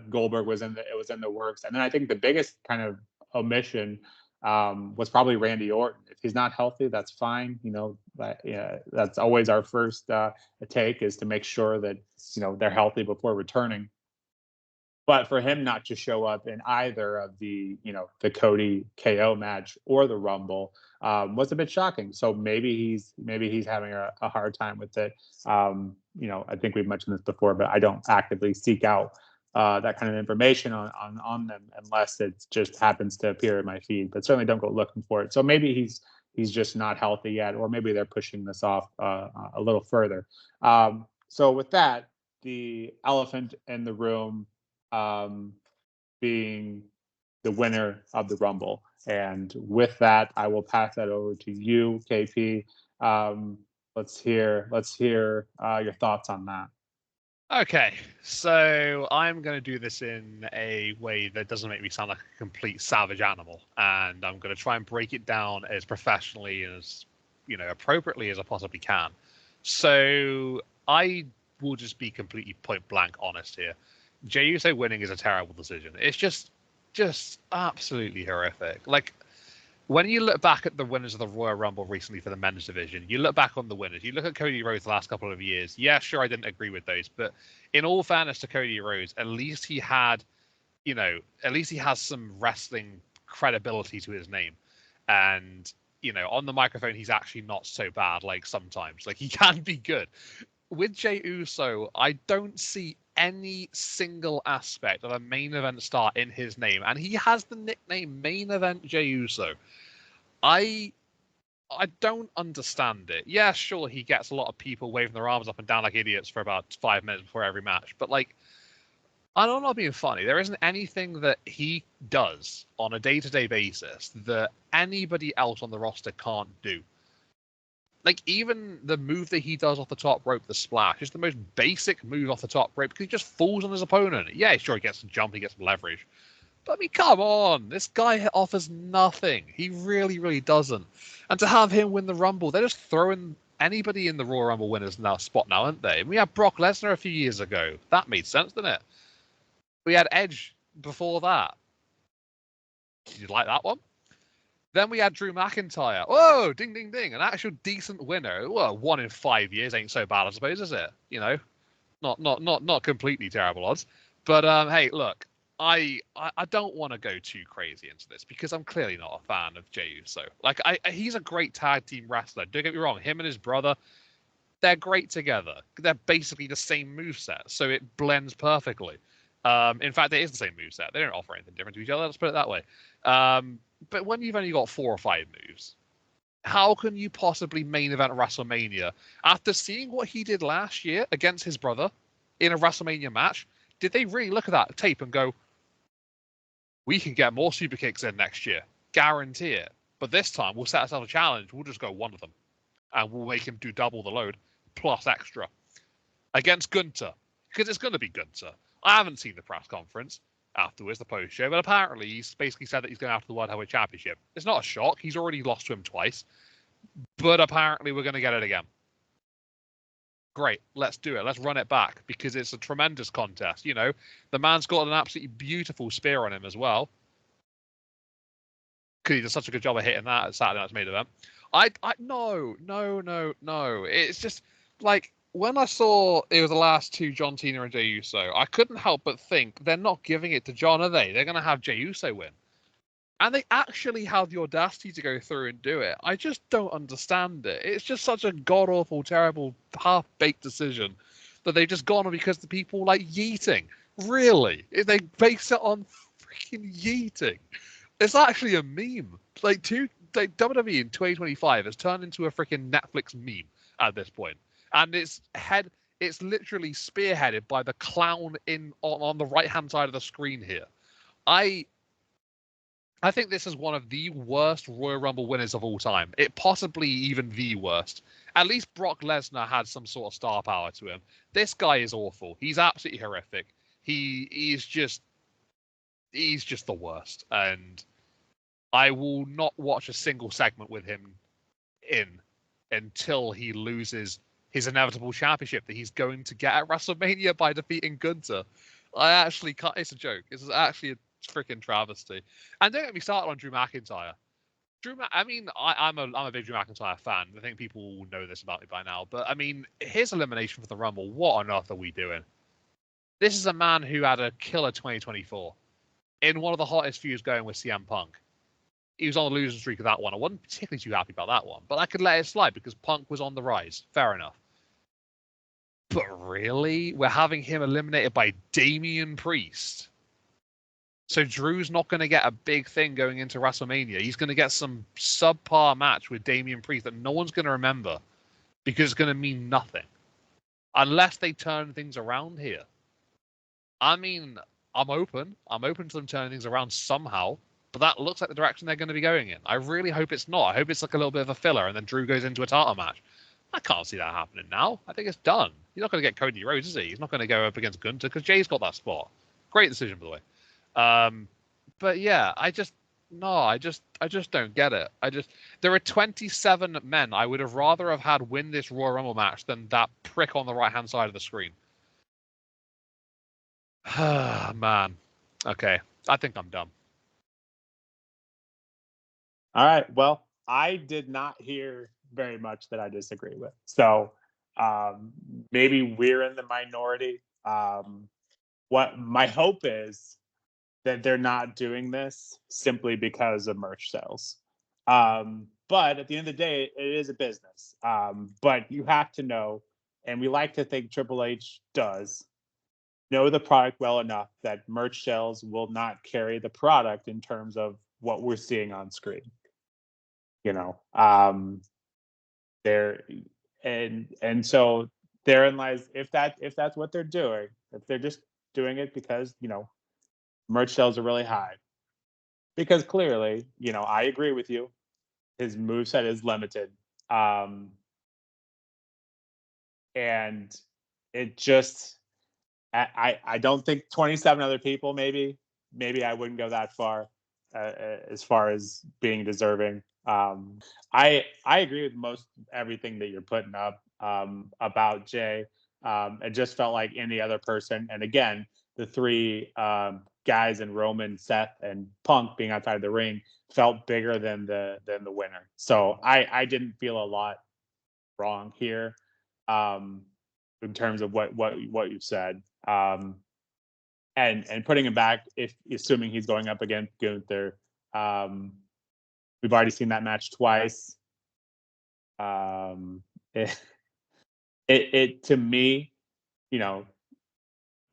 Goldberg was in the works, and then I think the biggest kind of omission was probably Randy Orton. If he's not healthy, that's fine. That's always our first take, is to make sure that they're healthy before returning. But for him not to show up in either of the the Cody KO match or the Rumble was a bit shocking. So maybe he's having a hard time with it. I think we've mentioned this before, but I don't actively seek out that kind of information on them unless it just happens to appear in my feed. But certainly don't go looking for it. So maybe he's just not healthy yet, or maybe they're pushing this off a little further. So with that, the elephant in the room being the winner of the Rumble. And with that, I will pass that over to you, KP. Let's hear your thoughts on that. Okay, so I'm going to do this in a way that doesn't make me sound like a complete savage animal, and I'm going to try and break it down as professionally and as appropriately as I possibly can. So I will just be completely point blank honest here. Jey Uso winning is a terrible decision. It's just absolutely horrific. Like, when you look back at the winners of the Royal Rumble recently for the men's division, you look back on the winners, you look at Cody Rhodes the last couple of years. Yeah, sure, I didn't agree with those, but in all fairness to Cody Rhodes, at least he had, at least he has some wrestling credibility to his name. And, on the microphone, he's actually not so bad, like, sometimes. Like, he can be good. With Jey Uso, I don't see any single aspect of a main event star in his name, and he has the nickname Main Event Jey Uso. I don't understand it. Yeah, sure, he gets a lot of people waving their arms up and down like idiots for about 5 minutes before every match, but like, I'm not being funny. There isn't anything that he does on a day-to-day basis that anybody else on the roster can't do. Like, even the move that he does off the top rope, the splash, is the most basic move off the top rope because he just falls on his opponent. Yeah, sure, he gets some jump, he gets some leverage. But, I mean, come on. This guy offers nothing. He really, really doesn't. And to have him win the Rumble, they're just throwing anybody in the Royal Rumble winners now spot now, aren't they? We had Brock Lesnar a few years ago. That made sense, didn't it? We had Edge before that. Did you like that one? Then we had Drew McIntyre. Oh, ding, ding, ding. An actual decent winner. Well, 1 in 5 years ain't so bad, I suppose, is it? Not completely terrible odds. But hey, look, I don't want to go too crazy into this because I'm clearly not a fan of Jey Uso. Like, he's a great tag team wrestler. Don't get me wrong. Him and his brother, they're great together. They're basically the same moveset, so it blends perfectly. In fact, it is the same moveset. They don't offer anything different to each other. Let's put it that way. But when you've only got 4 or 5 moves, how can you possibly main event WrestleMania? After seeing what he did last year against his brother in a WrestleMania match, did they really look at that tape and go, we can get more super kicks in next year, guarantee it. But this time we'll set ourselves a challenge. We'll just go one of them and we'll make him do double the load plus extra against Gunther, because it's going to be Gunther. I haven't seen the press conference afterwards, the post show, but apparently he's basically said that he's going after the World Heavyweight Championship. It's not a shock. He's already lost to him twice, but apparently we're going to get it again. Great, let's do it. Let's run it back because it's a tremendous contest. The man's got an absolutely beautiful spear on him as well, because he does such a good job of hitting that at Saturday Night's main event. No. It's just like, when I saw it was the last 2, John Cena and Jey Uso, I couldn't help but think they're not giving it to John, are they? They're going to have Jey Uso win. And they actually have the audacity to go through and do it. I just don't understand it. It's just such a god-awful, terrible, half-baked decision that they've just gone on because the people like yeeting. Really? They base it on freaking yeeting. It's actually a meme. Like, WWE in 2025 has turned into a freaking Netflix meme at this point. And it's literally spearheaded by the clown on the right-hand side of the screen here. I think this is one of the worst Royal Rumble winners of all time. It possibly even the worst. At least Brock Lesnar had some sort of star power to him. This guy is awful. He's absolutely horrific. He's just the worst. And I will not watch a single segment with him until he loses his inevitable championship that he's going to get at WrestleMania by defeating Gunther. I actually can't. It's a joke. It's actually a freaking travesty. And don't get me started on Drew McIntyre. I'm a big Drew McIntyre fan. I think people will know this about me by now. But I mean, his elimination for the Rumble, what on earth are we doing? This is a man who had a killer 2024 in one of the hottest feuds going with CM Punk. He was on the losing streak of that one. I wasn't particularly too happy about that one, but I could let it slide because Punk was on the rise. Fair enough. But really? We're having him eliminated by Damian Priest. So Drew's not going to get a big thing going into WrestleMania. He's going to get some subpar match with Damian Priest that no one's going to remember because it's going to mean nothing. Unless they turn things around here. I mean, I'm open. I'm open to them turning things around somehow. But that looks like the direction they're going to be going in. I really hope it's not. I hope it's like a little bit of a filler and then Drew goes into a title match. I can't see that happening now. I think it's done. He's not going to get Cody Rhodes, is he? He's not going to go up against Gunther because Jay's got that spot. Great decision, by the way. But yeah, I just No, I just don't get it. There are 27 men I would have rather have had win this Royal Rumble match than that prick on the right hand side of the screen. Man. Okay. I think I'm done. All right. Well, I did not hear very much that I disagree with. So maybe we're in the minority. What my hope is that they're not doing this simply because of merch sales. But at the end of the day, it is a business. But you have to know, and we like to think Triple H does, know the product well enough that merch sales will not carry the product in terms of what we're seeing on screen. You know, there and so therein lies if that's what they're doing, if they're just doing it because merch sales are really high. Because clearly, I agree with you. His moveset is limited. Um, and it just I don't think 27 other people maybe I wouldn't go that far as far as being deserving. I agree with most everything that you're putting up about Jay. It just felt like any other person. And again, the three guys in Roman, Seth, and Punk being outside the ring felt bigger than the winner. So I didn't feel a lot wrong here in terms of what you've said. And putting him back, if assuming he's going up against Gunther, we've already seen that match twice. It, it to me, you know,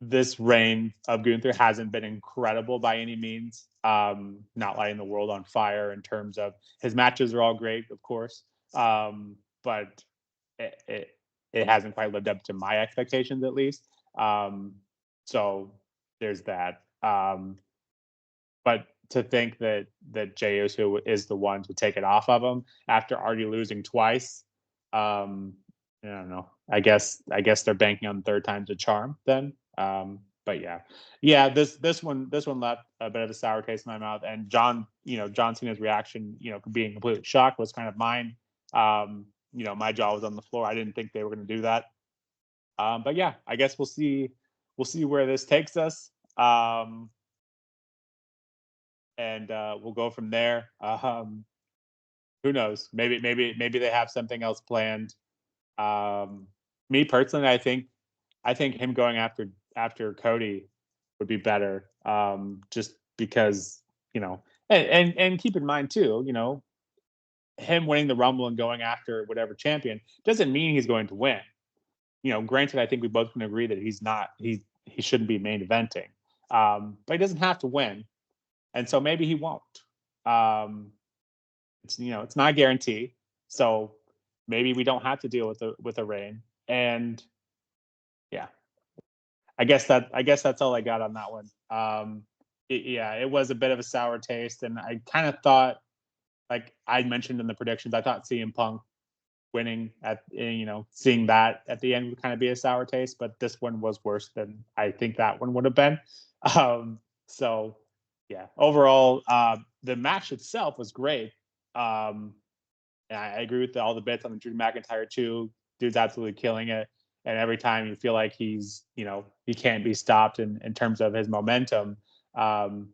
this reign of Gunther hasn't been incredible by any means. Not lighting the world on fire in terms of his matches are all great, of course, but it hasn't quite lived up to my expectations, at least. So there's that. But to think that Jey Uso is the one to take it off of him after already losing twice, I don't know. I guess they're banking on third time's a charm then. But yeah. This one left a bit of a sour taste in my mouth. And John Cena's reaction, being completely shocked was kind of mine. My jaw was on the floor. I didn't think they were going to do that. But yeah, I guess we'll see. We'll see where this takes us. And we'll go from there. Who knows? Maybe they have something else planned. Me personally, I think him going after Cody would be better. Just because and keep in mind too, him winning the Rumble and going after whatever champion doesn't mean he's going to win. Granted, I think we both can agree that he shouldn't be main eventing, but he doesn't have to win, and so maybe he won't. Um, it's not a guarantee, so maybe we don't have to deal with a reign. And yeah, I guess that's all I got on that one. It was a bit of a sour taste, and I kind of thought, like I mentioned in the predictions, I thought CM Punk winning seeing that at the end would kind of be a sour taste, but this one was worse than I think that one would have been. So yeah, overall, the match itself was great. And I agree with all the bits on the Drew McIntyre too. Dude's absolutely killing it. And every time you feel like he can't be stopped in terms of his momentum, um,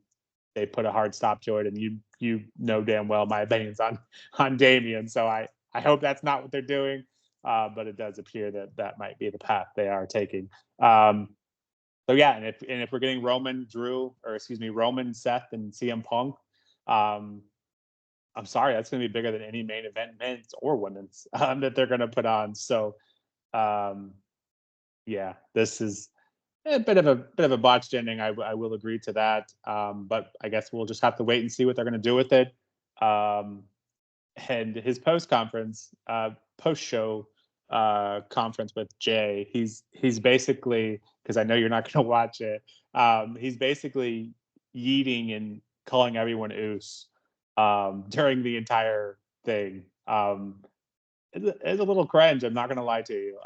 they put a hard stop to it. And you know damn well my opinions on Damian. So I hope that's not what they're doing. But it does appear that might be the path they are taking. So yeah, and if we're getting Roman, Seth, and CM Punk, I'm sorry, that's going to be bigger than any main event, men's or women's, that they're going to put on. So, um, yeah, this is a bit of a botched ending. I will agree to that. But I guess we'll just have to wait and see what they're going to do with it. And his post show conference with Jay, he's basically, because I know you're not going to watch it. He's basically yeeting and calling everyone oos during the entire thing. It's a little cringe. I'm not going to lie to you.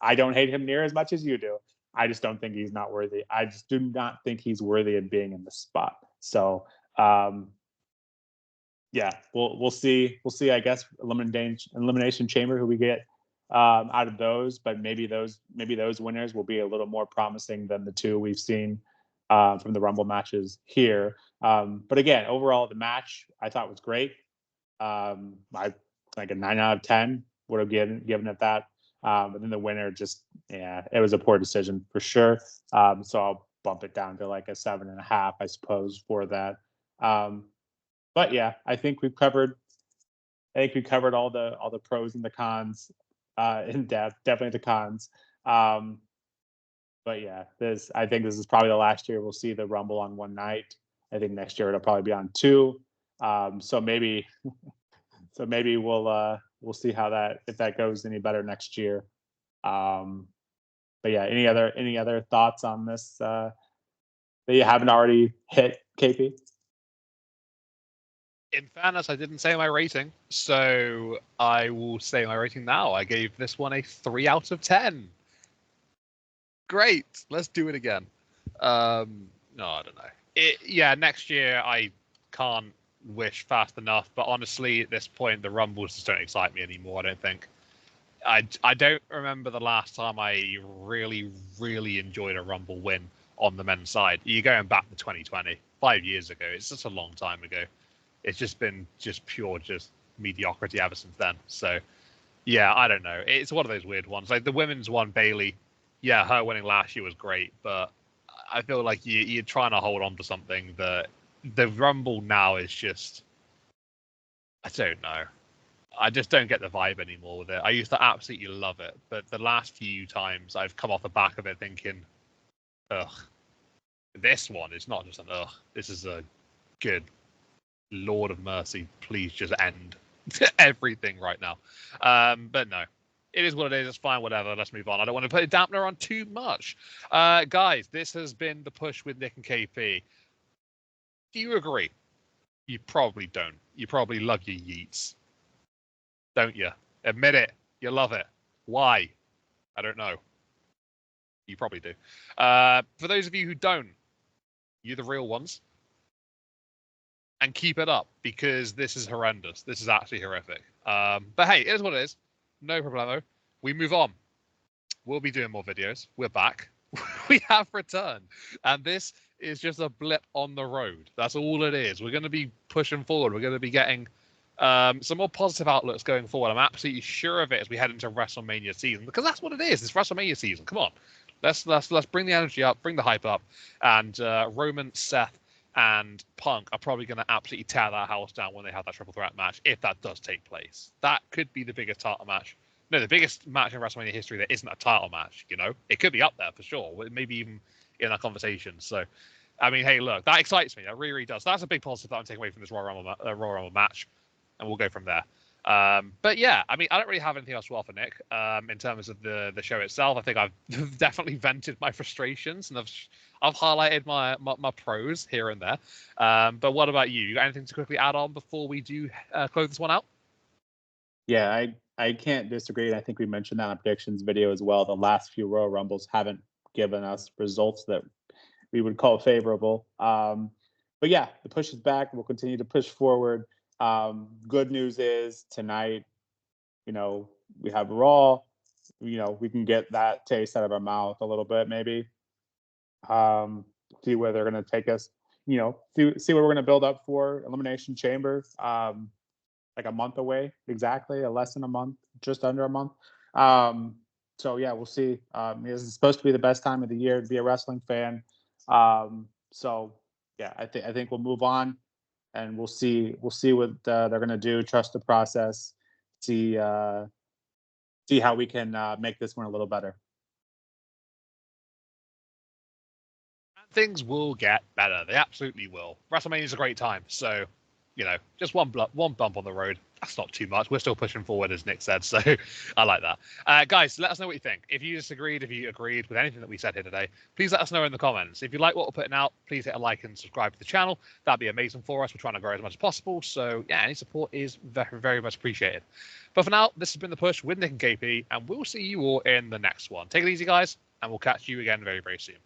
I don't hate him near as much as you do. I just don't think he's not worthy. I just do not think he's worthy of being in the spot. So, Yeah, we'll see. We'll see. I guess elimination chamber who we get out of those, but maybe those winners will be a little more promising than the two we've seen from the Rumble matches here. But again, overall, the match I thought was great. I like a 9 out of 10 would have given it that. But then the winner just, yeah, it was a poor decision for sure. So I'll bump it down to like a 7.5, I suppose, for that. Um, but yeah, I think we covered all the pros and the cons in depth. Definitely the cons. Um, but yeah, I think this is probably the last year we'll see the Rumble on one night. I think next year it'll probably be on two. So maybe we'll see how that if that goes any better next year. Um, but yeah, any other thoughts on this that you haven't already hit, KP? In fairness, I didn't say my rating, so I will say my rating now. I gave this one a 3 out of 10. Great. Let's do it again. No, I don't know. Next year I can't wish fast enough, but honestly, at this point, the Rumbles just don't excite me anymore, I don't think. I don't remember the last time I really, really enjoyed a Rumble win on the men's side. You're going back to 2020, 5 years ago. It's just a long time ago. It's just been pure mediocrity ever since then. So, yeah, I don't know. It's one of those weird ones. Like the women's one, Bailey, yeah, her winning last year was great, but I feel like you're trying to hold on to something that the Rumble now is just, I don't know. I just don't get the vibe anymore with it. I used to absolutely love it, but the last few times I've come off the back of it thinking, ugh, this one is not just an ugh. This is a good Lord of mercy. Please just end everything right now. But no, it is what it is. It's fine, whatever. Let's move on. I don't want to put a dampener on too much. Guys, this has been The Push with Nick and KP. Do you agree? You probably don't. You probably love your yeets. Don't you? Admit it. You love it. Why? I don't know. You probably do. For those of you who don't, you're the real ones. And keep it up, because this is horrendous. This is actually horrific. But hey, it is what it is. No problemo. We move on. We'll be doing more videos. We're back. We have returned. And this is just a blip on the road. That's all it is. We're going to be pushing forward. We're going to be getting some more positive outlooks going forward. I'm absolutely sure of it as we head into WrestleMania season, because that's what it is. It's WrestleMania season. Come on. Let's bring the energy up, bring the hype up. And Roman, Seth, and Punk are probably going to absolutely tear that house down when they have that triple threat match, if that does take place. That could be the biggest title match. No, the biggest match in WrestleMania history that isn't a title match, you know? It could be up there for sure, maybe even in that conversation. So, I mean, hey, look, that excites me. That really, really does. That's a big positive that I'm taking away from this Royal Rumble match, and we'll go from there. But yeah, I mean, I don't really have anything else to offer, Nick, in terms of the show itself. I think I've definitely vented my frustrations, and I've highlighted my pros here and there. But what about you? You got anything to quickly add on before we do close this one out? Yeah, I can't disagree. And I think we mentioned that in our predictions video as well. The last few Royal Rumbles haven't given us results that we would call favorable. But yeah, the push is back. We'll continue to push forward. Good news is tonight, we have Raw. We can get that taste out of our mouth a little bit, maybe. See where they're going to take us. See what we're going to build up for Elimination Chamber. Like a month away, exactly, less than a month, just under a month. So yeah, we'll see. This is supposed to be the best time of the year to be a wrestling fan. So yeah, I think we'll move on, and we'll see what they're gonna do. Trust the process. See how we can make this one a little better. Things will get better. They absolutely will. WrestleMania is a great time, so just one bump on the road. That's not too much. We're still pushing forward, as Nick said, so I like that. Guys, let us know what you think. If you disagreed, if you agreed with anything that we said here today, please let us know in the comments. If you like what we're putting out, please hit a like and subscribe to the channel. That'd be amazing for us. We're trying to grow as much as possible, so yeah, any support is very, very much appreciated. But for now, this has been The Push with Nick and KP, and we'll see you all in the next one. Take it easy, guys, and we'll catch you again very, very soon.